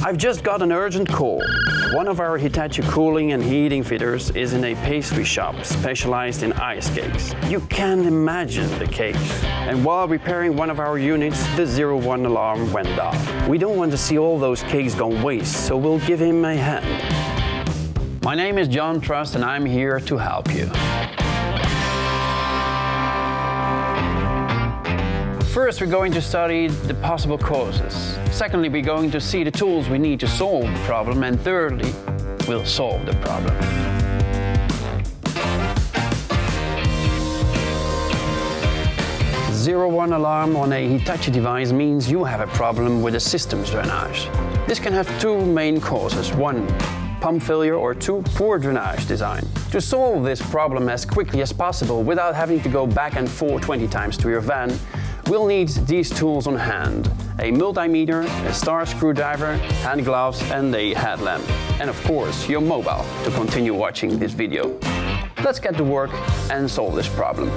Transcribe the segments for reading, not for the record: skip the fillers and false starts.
I've just got an urgent call. One of our Hitachi cooling and heating fitters is in a pastry shop specialized in ice cakes. You can imagine the cakes. And while repairing one of our units, the 01 alarm went off. We don't want to see all those cakes gone waste, so we'll give him a hand. My name is John Trust and I'm here to help you. First, we're going to study the possible causes. Secondly, we're going to see the tools we need to solve the problem. And thirdly, we'll solve the problem. Zero-one alarm on a Hitachi device means you have a problem with the system's drainage. This can have two main causes. One, pump failure, or two, poor drainage design. To solve this problem as quickly as possible without having to go back and forth 20 times to your van, we'll need these tools on hand: a multimeter, a star screwdriver, hand gloves and a headlamp. And of course, your mobile to continue watching this video. Let's get to work and solve this problem.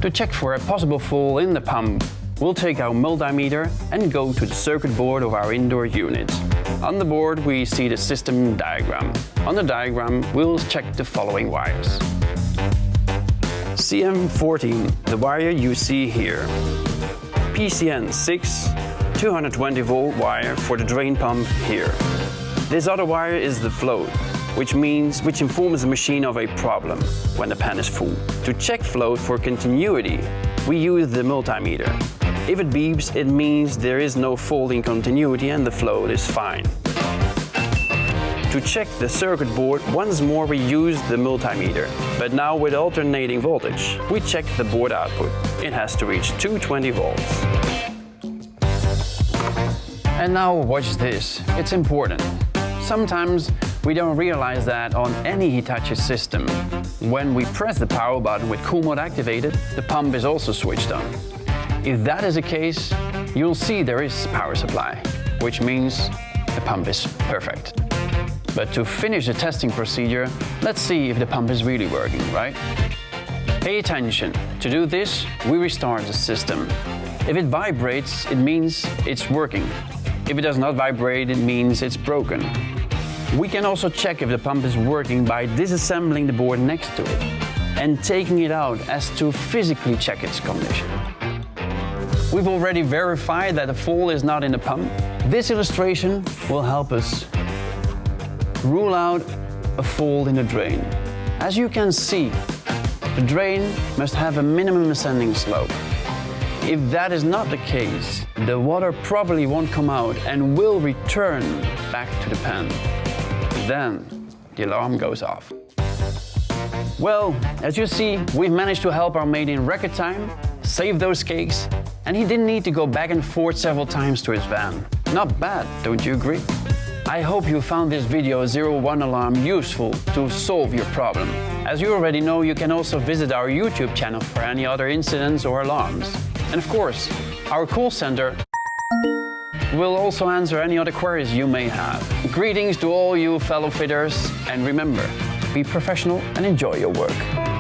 To check for a possible fall in the pump, we'll take our multimeter and go to the circuit board of our indoor unit. On the board we see the system diagram. On the diagram we'll check the following wires. CM14, the wire you see here. PCN6, 220 volt wire for the drain pump here. This other wire is the float, which informs the machine of a problem when the pan is full. To check float for continuity, we use the multimeter. If it beeps, it means there is no fault in continuity and the float is fine. To check the circuit board, once more we use the multimeter, but now with alternating voltage. We check the board output. It has to reach 220 volts. And now watch this, it's important. Sometimes we don't realize that on any Hitachi system, when we press the power button with cool mode activated, the pump is also switched on. If that is the case, you'll see there is power supply, which means the pump is perfect. But to finish the testing procedure, let's see if the pump is really working, right? Pay attention. To do this, we restart the system. If it vibrates, it means it's working. If it does not vibrate, it means it's broken. We can also check if the pump is working by disassembling the board next to it and taking it out as to physically check its condition. We've already verified that the fault is not in the pump. This illustration will help us rule out a fault in the drain. As you can see, the drain must have a minimum ascending slope. If that is not the case, the water probably won't come out and will return back to the pan. Then the alarm goes off. Well, as you see, we've managed to help our mate in record time, save those cakes, and he didn't need to go back and forth several times to his van. Not bad, don't you agree? I hope you found this video 01 alarm useful to solve your problem. As you already know, you can also visit our YouTube channel for any other incidents or alarms. And of course, our call center will also answer any other queries you may have. Greetings to all you fellow fitters, and remember, be professional and enjoy your work.